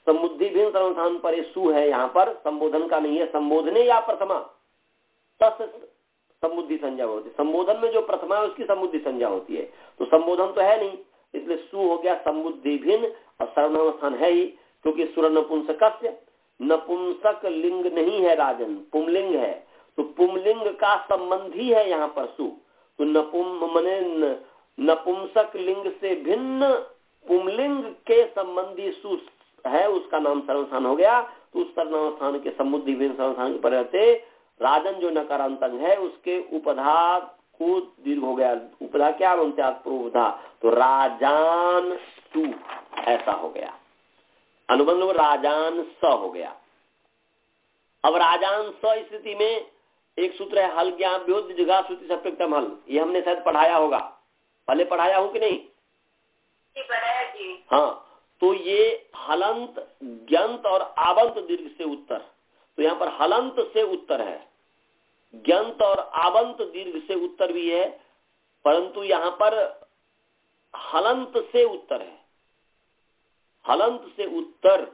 संबुद्धि भिन्न सर्वनाम स्थान पर सु है, यहाँ पर संबोधन का नहीं है। संबोधने या प्रथमा तस् संबुद्धि संज्ञा होती है। संबोधन में जो प्रथमा है उसकी संबुद्धि संज्ञा होती है, तो संबोधन तो है नहीं, इसलिए सु हो गया संबुद्धि भिन्न, और सर्वनाम स्थान है ही, क्योंकि सुर नपुंसकस्य, नपुंसक लिंग नहीं है राजन, पुमलिंग है, तो पुमलिंग का संबंधी है यहाँ पर सु। तो नपुंसक लिंग से भिन्न पुमलिंग के संबंधी सु है, उसका नाम सर्वनाम हो गया। तो उस सर्वनाम स्थान के संबुद्धि भिन्न सर्वनाम के परिवर्ते राजन जो नकारांत अंग है उसके उपधा को दीर्घ हो गया। उपधा क्या बनते हैं? पूर्वधा, तो राजान सु ऐसा हो गया। अनुबंध में राजान स हो गया। अब राजान स स्थिति में एक सूत्र है हल ज्ञान व्योध जगह श्रुति सप्रक्तम हल, ये हमने शायद पढ़ाया होगा, पहले पढ़ाया हूं कि नहीं? जी। हाँ, तो ये हलंत ज्ञंत और आवंत दीर्घ से उत्तर, तो यहाँ पर हलंत से उत्तर है, ज्ञंत और आवंत दीर्घ से उत्तर भी है, परंतु यहाँ पर हलंत से उत्तर है। हलंत से उत्तर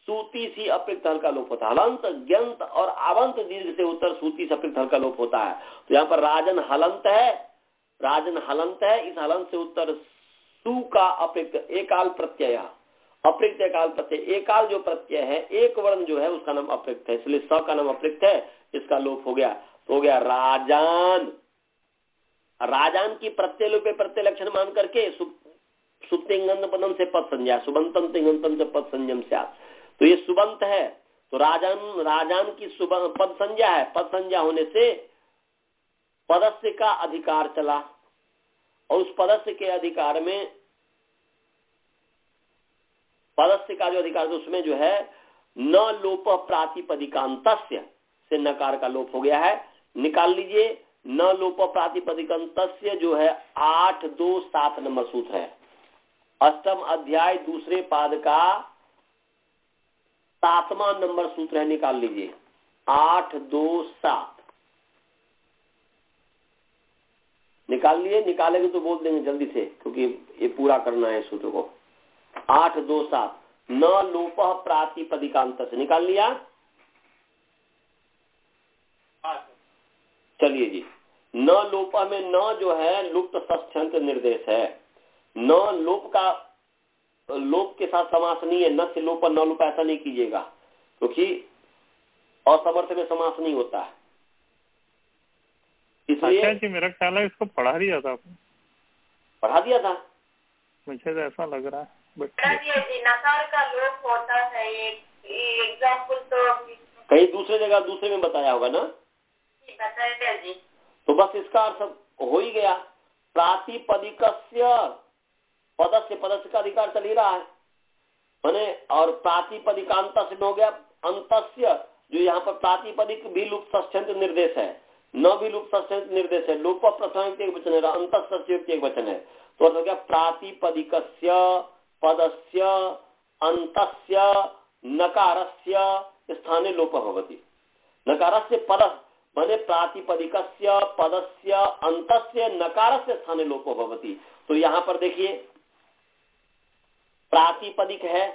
सूती सी अप्रयुक्त हल का लोप होता है। हलंत ज्ञंत और आवंत दीर्घ से उत्तर सूती से अप्रयुक्त हल का लोप होता है। तो यहाँ पर राजन हलंत है, राजन हलंत है, इस हलंत से उत्तर सु का अप्रयुक्त एकाल प्रत्यय, अप्रयुक्त एकाल प्रत्यय, एकाल जो प्रत्यय है एक वर्ण जो है उसका नाम अप्रयुक्त है, इसलिए स का नाम अप्रयुक्त है, इसका लोप हो गया। तो हो गया राजान। राजान की प्रत्यय लोपे प्रत्यय लक्षण मान करके सुप्तिंगंत पदम से पद संज्ञा, सुबंतम तिंगंतम से पद संयम से, तो ये सुबंत है, तो राजान की पद संज्ञा है, पद संज्ञा होने से पदस्य का अधिकार चला, और उस पदस्य के अधिकार में पदस्य का जो अधिकार उसमें जो है न लोप प्रातिपदिकांतस्य से नकार का लोप हो गया है। निकाल लीजिए, न लोप प्रातिपदिकांतस्य जो है 8-2-7 नंबर सूत्र है, अष्टम अध्याय दूसरे पाद का 7वां नंबर सूत्र है, निकाल लीजिए 8-2-7। निकाल लिए? निकालेंगे तो बोल देंगे जल्दी से, क्योंकि ये पूरा करना है सूत्र को। 8-2-7 न लोप प्रातिपदिकांत से निकाल लिया। चलिए जी, न लोप में न जो है लुप्त षष्ठ्यंत निर्देश है, न लोप का लोप के साथ समास नहीं है, न से लोप न लोप ऐसा नहीं कीजिएगा, क्योंकि असमर्थ में समास नहीं होता है, इसलिए। अच्छा जी, मेरा ख्याल है इसको पढ़ा दिया था आपने। पढ़ा दिया था, मुझे तो ऐसा लग रहा है, बट नकार का लोप होता है, एग्जाम्पल तो कहीं दूसरे जगह दूसरे में बताया होगा ना, बताया जी। तो बस इसका अर्थ हो ही गया। प्रातिपदिकस्य पदस्य, पदस्य का अधिकार चल ही रहा है, माने, और प्रातिपदिकांत से हो गया अंतस्य, जो यहाँ पर प्रातिपदिक भी लुप्त षष्ठ्यंत निर्देश है, न भी लुप्त षष्ठ्यंत निर्देश है, लोप प्रथम एक वचन है, अंतस्य एक वचन है, तो हो गया प्रातिपदिकस्य पदस्य अंतस्य नकारस्य स्थाने लोप भवति। नकारस्य पद माने प्रातिपदिकस्य पदस्य अंतस्य नकारस्य स्थाने लोपो भवति। तो यहाँ पर देखिए प्रातिपदिक है,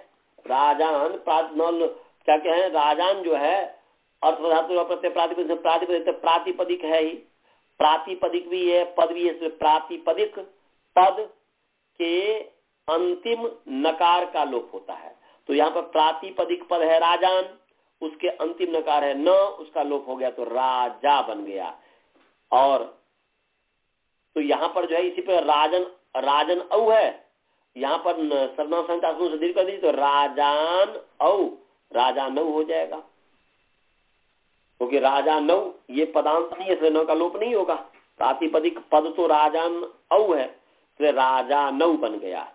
राजान क्या क्या है, राजान जो है अर्थ धातु प्रत्यय प्रातिपदिक है ही, प्रातिपदिक भी है, पद भी है। प्रातिपदिक पद के अंतिम नकार का लोप होता है। तो यहाँ पर प्रातिपदिक पद है राजान, उसके अंतिम नकार है न, उसका लोप हो गया तो राजा बन गया। और तो यहाँ पर जो है इसी पर राजन औ है, यहाँ पर सर्वनाम संख्या से दीर्घ कर दीजिए तो राजान औ, राजानौ हो जाएगा, क्योंकि राजानौ ये पदांत नहीं है, इसलिए न का लोप नहीं होगा। प्रातिपदिक पद तो राजान औ है, तो राजानौ बन गया।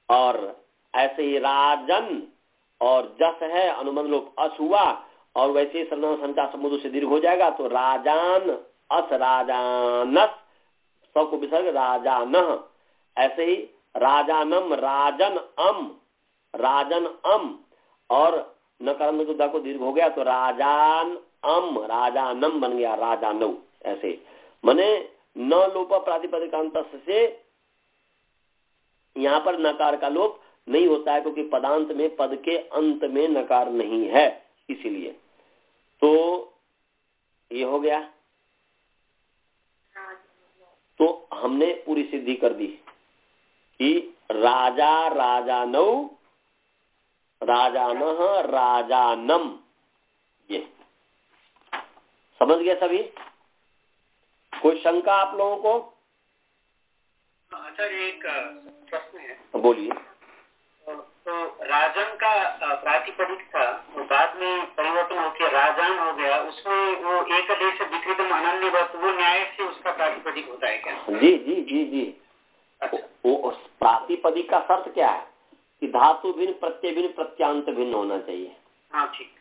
और ऐसे ही राजन और जस है, अनुबंध लोप अस हुआ, और वैसे ही सर्वनाम संख्या समुद्र से दीर्घ हो जाएगा तो राजान अस राजानस, सब को विसर्ग राजान। ऐसे ही राजानम राजन अम, और नकार को दीर्घ हो गया तो राजान अम राजानम बन गया, राजानौ। ऐसे माने न लोप प्रातिपदिकांत से यहाँ पर नकार का लोप नहीं होता है, क्योंकि पदांत में पद के अंत में नकार नहीं है, इसीलिए। तो ये हो गया। तो हमने पूरी सिद्धि कर दी कि राजा राजानौ, राजानः राजानम, ये समझ गए सभी? कोई शंका आप लोगों को? सर एक प्रश्न है। बोलिए। तो राजन का प्रातिपदिक था, वो बाद में परिवर्तन होकर राजान हो गया, उसमें वो एक देश विकृतम अनन्यवत, वो न्याय से उसका प्रातिपदिक होता है क्या? जी जी जी जी। अच्छा। वो प्रातिपदिक का शर्त क्या है कि धातु भिन्न, प्रत्यय भिन्न, प्रत्यांत भिन्न होना चाहिए। हाँ ठीक।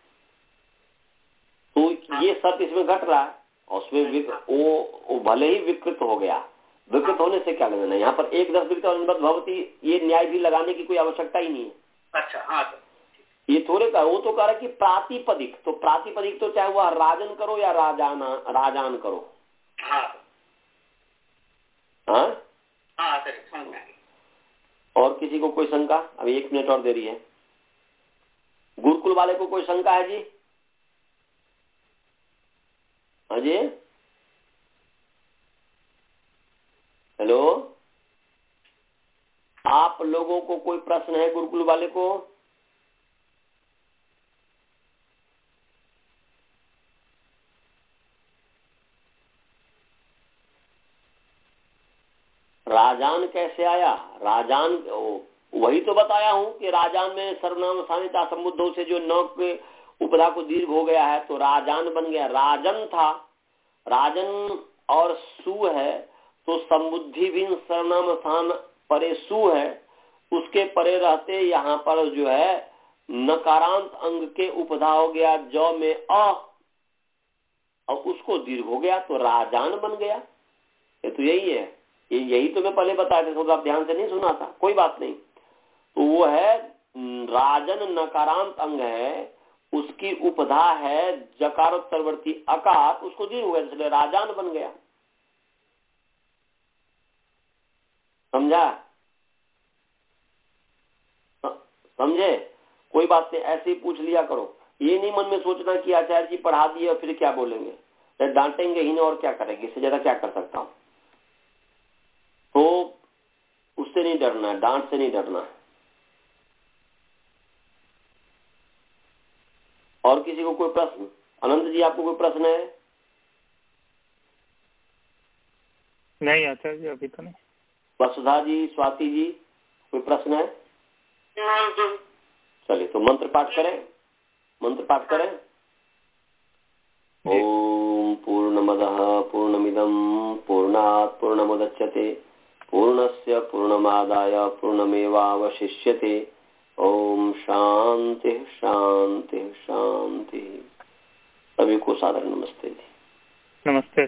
तो ये शर्त इसमें घट रहा है, और उसमें वो भले ही विकृत हो गया, विकृत होने से क्या लेना है। यहाँ पर एक 10 विकृत अनुबद्ध भवती, ये न्याय भी लगाने की कोई आवश्यकता ही नहीं है। अच्छा हाँ सर। ये थोड़े का, वो तो कह रहा है कि प्रातिपदिक, तो प्रातिपदिक तो चाहे वह राजन करो या राजान करो। हाँ हाँ हाँ सर, समझ में आ गई। और किसी को कोई शंका? अभी 1 मिनट और देरी है। गुरुकुल वाले को कोई शंका है जी? हाँ जी, हेलो, आप लोगों को कोई प्रश्न है गुरुकुल वाले को? राजान कैसे आया? राजान वही तो बताया हूं कि राजान में सर्वनाम स्थानिता संबुद्धों से जो न के उपधा को दीर्घ हो गया है तो राजान बन गया। राजन था, राजन और सु है, तो संबुद्धि भी सर्वनाम स्थान परे सु है, उसके परे रहते यहाँ पर जो है नकारांत अंग के उपधा हो गया ज में अ, और उसको दीर्घ हो गया तो राजान बन गया। ये तो यही है, यही तो मैं पहले बताया था, आप ध्यान से नहीं सुना था, कोई बात नहीं। तो वो है राजन नकारांत अंग है, उसकी उपधा है जकारोत्तरवर्ती अकार, उसको दीर्घ हुआ इसलिए राजान बन गया। समझा? समझे? कोई बात नहीं, ऐसे ही पूछ लिया करो। ये नहीं मन में सोचना कि आचार्य जी पढ़ा दिए और फिर क्या बोलेंगे, तो डांटेंगे ही नहीं और क्या करेंगे, इससे ज्यादा क्या कर सकता हूं। तो उससे नहीं डरना है, डांट से नहीं डरना है। और किसी को कोई प्रश्न? अनंत जी आपको कोई प्रश्न है? नहीं आचार्य जी, अभी तो नहीं। वसुधा जी, स्वाति जी, कोई प्रश्न है? चलिए तो मंत्र पाठ करें, मंत्र पाठ करें। ओम पूर्णमदः पूर्णमिदं पूर्णात् पूर्णमुदच्यते पूर्णस्य पूर्णमादाय पूर्णमेवावशिष्यते। ओम शांति शांति शांति। सभी को सादर नमस्ते जी। नमस्ते।